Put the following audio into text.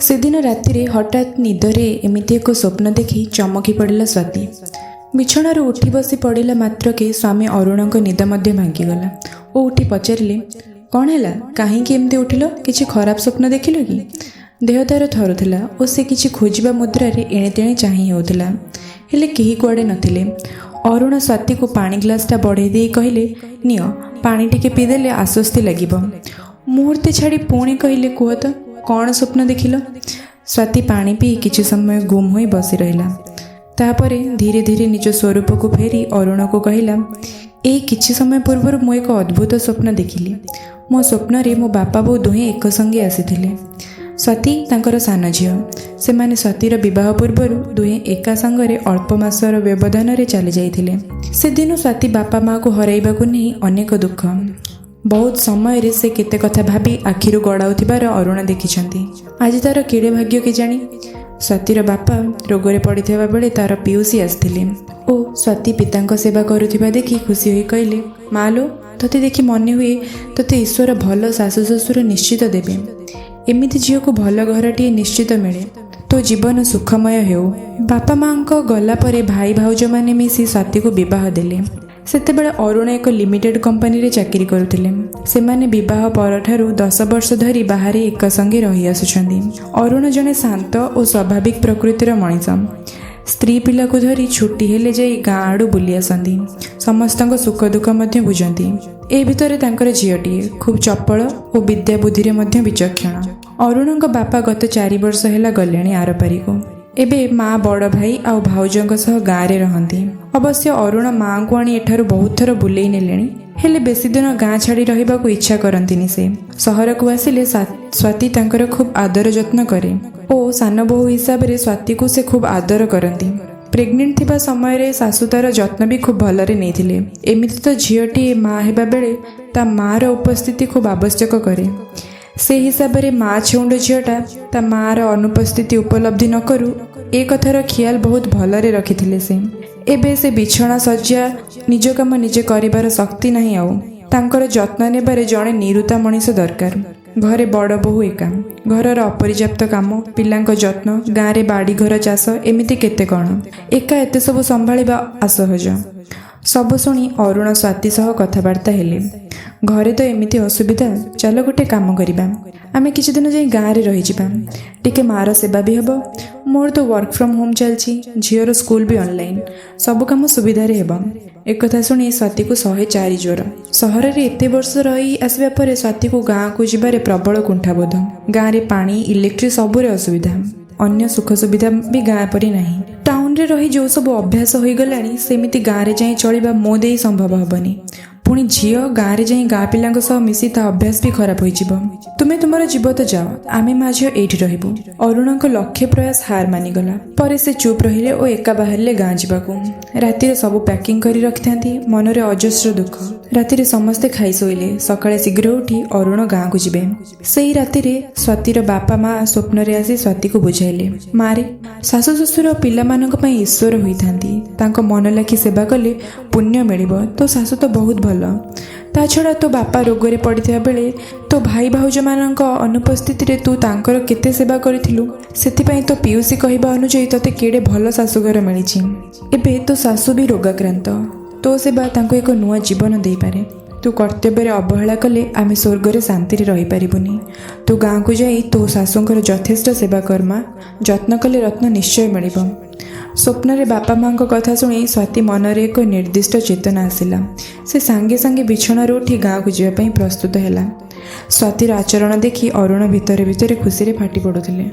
ସେଦିନ ରାତିରେ ହଠାତ୍ ନିଦରେ ଏମିତି ଏକ ସ୍ୱପ୍ନ ଦେଖି ଚମକି ପଡ଼ିଲା ସ୍ୱାତି। ବିଛଣାରୁ ଉଠି ବସି ପଡ଼ିଲା ମାତ୍ରକେ ସ୍ୱାମୀ ଅରୁଣଙ୍କ ନିଦ ମଧ୍ୟ ଭାଙ୍ଗିଗଲା ଓ ଉଠି ପଚାରିଲେ, କ'ଣ ହେଲା, କାହିଁକି ଏମିତି ଉଠିଲ? କିଛି ଖରାପ ସ୍ୱପ୍ନ ଦେଖିଲ କି? ଦେହ ତାର ଥରୁଥିଲା ଓ ସେ କିଛି ଖୋଜିବା ମୁଦ୍ରାରେ ଏଣେ ତେଣେ ଚାହିଁ ହେଉଥିଲା, ହେଲେ କେହି କୁଆଡ଼େ ନଥିଲେ। ଅରୁଣ ସ୍ୱାତିକୁ ପାଣି ଗ୍ଲାସଟା ବଢ଼େଇ ଦେଇ କହିଲେ, ନିଅ, ପାଣି ଟିକେ ପିଇଦେଲେ ଆଶ୍ୱସ୍ତି ଲାଗିବ। ମୁହୂର୍ତ୍ତେ ଛାଡ଼ି ପୁଣି କହିଲେ, କୁହ ତ, କ'ଣ ସ୍ୱପ୍ନ ଦେଖିଲ? ସ୍ୱାତି ପାଣି ପିଇ କିଛି ସମୟ ଗୁମ୍ ହୋଇ ବସି ରହିଲା। ତାପରେ ଧୀରେ ଧୀରେ ନିଜ ସ୍ୱରୂପକୁ ଫେରି ଅରୁଣକୁ କହିଲା, ଏଇ କିଛି ସମୟ ପୂର୍ବରୁ ମୁଁ ଏକ ଅଦ୍ଭୁତ ସ୍ୱପ୍ନ ଦେଖିଲି। ମୋ ସ୍ୱପ୍ନରେ ମୋ ବାପା ବୋଉ ଦୁହେଁ ଏକ ସଙ୍ଗେ ଆସିଥିଲେ। ସ୍ୱାତି ତାଙ୍କର ସାନ ଝିଅ। ସେମାନେ ସ୍ୱାତିର ବିବାହ ପୂର୍ବରୁ ଦୁହେଁ ଏକା ସାଙ୍ଗରେ ଅଳ୍ପ ମାସର ବ୍ୟବଧାନରେ ଚାଲି ଯାଇଥିଲେ। ସେଦିନ ସ୍ୱାତି ବାପା ମାଆକୁ ହରାଇବାକୁ ନେଇ ଅନେକ ଦୁଃଖ। ବହୁତ ସମୟରେ ସେ କେତେ କଥା ଭାବି ଆଖିରୁ ଗଡ଼ାଉଥିବାର ଅରୁଣ ଦେଖିଛନ୍ତି। ଆଜି ତାର କେଡ଼େ ଭାଗ୍ୟ କେଜାଣି। ସ୍ୱାତିର ବାପା ରୋଗରେ ପଡ଼ିଥିବା ବେଳେ ତାର ପିଉସୀ ଆସିଥିଲେ ଓ ସ୍ୱାତି ପିତାଙ୍କ ସେବା କରୁଥିବା ଦେଖି ଖୁସି ହୋଇ କହିଲେ, ମା ଲୋ, ତୋତେ ଦେଖି ମନେ ହୁଏ ତୋତେ ଈଶ୍ୱର ଭଲ ଶାଶୁ ଶ୍ୱଶୁର ନିଶ୍ଚିତ ଦେବେ। ଏମିତି ଝିଅକୁ ଭଲ ଘରଟିଏ ନିଶ୍ଚିତ ମିଳେ। ତୋ ଜୀବନ ସୁଖମୟ ହେଉ। ବାପା ମାଆଙ୍କ ଗଲା ପରେ ଭାଇ ଭାଉଜମାନେ ମିଶି ସ୍ୱାତିକୁ ବିବାହ ଦେଲେ। ସେତେବେଳେ ଅରୁଣ ଏକ ଲିମିଟେଡ୍ କମ୍ପାନୀରେ ଚାକିରି କରୁଥିଲେ। ସେମାନେ ବିବାହ ପରଠାରୁ 10 ବର୍ଷ ଧରି ବାହାରେ ଏକ ସଙ୍ଗେ ରହି ଆସୁଛନ୍ତି। ଅରୁଣ ଜଣେ ଶାନ୍ତ ଓ ସ୍ୱାଭାବିକ ପ୍ରକୃତିର ମଣିଷ। ସ୍ତ୍ରୀ ପିଲାକୁ ଧରି ଛୁଟି ହେଲେ ଯାଇ ଗାଁ ଆଡ଼ୁ ବୁଲି ଆସନ୍ତି। ସମସ୍ତଙ୍କ ସୁଖ ଦୁଃଖ ମଧ୍ୟ ବୁଝନ୍ତି। ଏ ଭିତରେ ତାଙ୍କର ଝିଅଟିଏ ଖୁବ୍ ଚପଳ ଓ ବିଦ୍ୟା ବୁଦ୍ଧିରେ ମଧ୍ୟ ବିଚକ୍ଷଣ। ଅରୁଣଙ୍କ ବାପା ଗତ 4 ବର୍ଷ ହେଲା ଗଲେଣି ଆରପାରିକୁ। ଏବେ ମା, ବଡ଼ ଭାଇ ଆଉ ଭାଉଜଙ୍କ ସହ ଗାଁରେ ରହନ୍ତି। ଅବଶ୍ୟ ଅରୁଣ ମାଆଙ୍କୁ ଆଣି ଏଠାରୁ ବହୁତ ଥର ବୁଲେଇ ନେଲେଣି, ହେଲେ ବେଶୀ ଦିନ ଗାଁ ଛାଡ଼ି ରହିବାକୁ ଇଚ୍ଛା କରନ୍ତିନି ସେ। ସହରକୁ ଆସିଲେ ସ୍ୱାତି ତାଙ୍କର ଖୁବ୍ ଆଦର ଯତ୍ନ କରେ ଓ ସାନ ବୋହୂ ହିସାବରେ ସ୍ୱାତିକୁ ସେ ଖୁବ୍ ଆଦର କରନ୍ତି। ପ୍ରେଗନେଣ୍ଟ ଥିବା ସମୟରେ ଶାଶୁ ତାର ଯତ୍ନ ବି ଖୁବ୍ ଭଲରେ ନେଇଥିଲେ। ଏମିତି ତ ଝିଅଟିଏ ମା ହେବା ବେଳେ ତା ମାଆର ଉପସ୍ଥିତି ଖୁବ୍ ଆବଶ୍ୟକ କରେ। ସେ ହିସାବରେ ମା ଛେଉଣ୍ଡ ଝିଅଟା ତା ମାଆର ଅନୁପସ୍ଥିତି ଉପଲବ୍ଧି ନ କରୁ ଏ କଥାର ଖିଆଲ ବହୁତ ଭଲରେ ରଖିଥିଲେ ସେ। ଏବେ ସେ ବିଛଣା ଶଯ୍ୟା ନିଜ କାମ ନିଜେ କରିବାର ଶକ୍ତି ନାହିଁ ଆଉ। ତାଙ୍କର ଯତ୍ନ ନେବାରେ ଜଣେ ନିରୁତା ମଣିଷ ଦରକାର। ଘରେ ବଡ଼ ବୋହୂ ଏକା, ଘରର ଅପର୍ଯ୍ୟାପ୍ତ କାମ, ପିଲାଙ୍କ ଯତ୍ନ, ଗାଁରେ ବାଡ଼ିଘର ଚାଷ, ଏମିତି କେତେ କ'ଣ। ଏକା ଏତେ ସବୁ ସମ୍ଭାଳିବା ଅସହଜ। ସବୁ ଶୁଣି ଅରୁଣ ସ୍ୱାତି ସହ କଥାବାର୍ତ୍ତା ହେଲେ। ଘରେ ତ ଏମିତି ଅସୁବିଧା, ଚାଲ ଗୋଟେ କାମ କରିବା, ଆମେ କିଛି ଦିନ ଯାଇ ଗାଁରେ ରହିଯିବା। ଟିକେ ମାଆର ସେବା ବି ହେବ। ମୋର ତ ୱାର୍କ ଫ୍ରମ୍ ହୋମ୍ ଚାଲିଛି, ଝିଅର ସ୍କୁଲ ବି ଅନଲାଇନ୍, ସବୁ କାମ ସୁବିଧାରେ ହେବ। ଏକଥା ଶୁଣି ସ୍ୱାତିକୁ 104 ଜ୍ୱର। ସହରରେ ଏତେ ବର୍ଷ ରହି ଆସିବା ପରେ ସ୍ୱାତିକୁ ଗାଁକୁ ଯିବାରେ ପ୍ରବଳ କୁଣ୍ଠାବୋଧ। ଗାଁରେ ପାଣି, ଇଲେକ୍ଟ୍ରି ସବୁରେ ଅସୁବିଧା। ଅନ୍ୟ ସୁଖ ସୁବିଧା ବି ଗାଁ ପରି ନାହିଁ। ଟାଉନରେ ରହି ଯେଉଁ ସବୁ ଅଭ୍ୟାସ ହୋଇଗଲାଣି, ସେମିତି ଗାଁରେ ଯାଇ ଚଳିବା ମୋ ଦେଇ ସମ୍ଭବ ହେବନି। ପୁଣି ଝିଅ ଗାଁରେ ଯାଇ ଗାଁ ପିଲାଙ୍କ ସହ ମିଶି ତା ଅଭ୍ୟାସ ବି ଖରାପ ହୋଇଯିବ। ତୁମେ ତୁମର ଯିବ ତ ଯାଅ, ଆମେ ମା ଝିଅ ଏଇଠି ରହିବୁ। ଅରୁଣଙ୍କ ଲକ୍ଷ୍ୟ ପ୍ରୟାସ ହାର ମାନିଗଲା। ପରେ ସେ ଚୁପ୍ ରହିଲେ ଓ ଏକା ବାହାରିଲେ ଗାଁ ଯିବାକୁ। ରାତିରେ ସବୁ ପ୍ୟାକିଂ କରି ରଖିଥାନ୍ତି, ମନରେ ଅଜସ୍ର ଦୁଃଖ। ରାତିରେ ସମସ୍ତେ ଖାଇ ଶୋଇଲେ। ସକାଳେ ଶୀଘ୍ର ଉଠି ଅରୁଣ ଗାଁକୁ ଯିବେ। ସେଇ ରାତିରେ ସ୍ୱାତିର ବାପା ମା ସ୍ୱପ୍ନରେ ଆସି ସ୍ୱାତିକୁ ବୁଝାଇଲେ, ମାରେ, ଶାଶୁ ଶ୍ୱଶୁର ପିଲାମାନଙ୍କ ପାଇଁ ଈଶ୍ୱର ହୋଇଥାନ୍ତି। ତାଙ୍କ ମନ ଲାଖି ସେବା କଲେ ପୁଣ୍ୟ ମିଳିବ। ତୋ ଶାଶୁ ତ ବହୁତ ଭଲ। ତା ଛଡ଼ା ତୋ ବାପା ରୋଗରେ ପଡ଼ିଥିବା ବେଳେ ତୋ ଭାଇ ଭାଉଜମାନଙ୍କ ଅନୁପସ୍ଥିତିରେ ତୁ ତାଙ୍କର କେତେ ସେବା କରିଥିଲୁ। ସେଥିପାଇଁ ତୋ ପିଉସୀ କହିବା ଅନୁଯାୟୀ ତୋତେ କେଡ଼େ ଭଲ ଶାଶୁଘର ମିଳିଛି। ଏବେ ତୋ ଶାଶୁ ବି ରୋଗାକ୍ରାନ୍ତ। ତୋ ସେବା ତାଙ୍କୁ ଏକ ନୂଆ ଜୀବନ ଦେଇପାରେ। ତୁ କର୍ତ୍ତବ୍ୟରେ ଅବହେଳା କଲେ ଆମେ ସ୍ୱର୍ଗରେ ଶାନ୍ତିରେ ରହିପାରିବୁନି। ତୁ ଗାଁକୁ ଯାଇ ତୋ ଶାଶୁଙ୍କର ଯଥେଷ୍ଟ ସେବା କର୍ମା, ଯତ୍ନ କଲେ ରତ୍ନ ନିଶ୍ଚୟ ମିଳିବ। ସ୍ୱପ୍ନରେ ବାପା ମାଆଙ୍କ କଥା ଶୁଣି ସ୍ୱାତି ମନରେ ଏକ ନିର୍ଦ୍ଦିଷ୍ଟ ଚେତନା ଆସିଲା। ସେ ସାଙ୍ଗେ ସାଙ୍ଗେ ବିଛଣାରୁ ଉଠି ଗାଁକୁ ଯିବା ପାଇଁ ପ୍ରସ୍ତୁତ ହେଲା। ସ୍ୱାତିର ଆଚରଣ ଦେଖି ଅରୁଣ ଭିତରେ ଭିତରେ ଖୁସିରେ ଫାଟି ପଡ଼ୁଥିଲେ।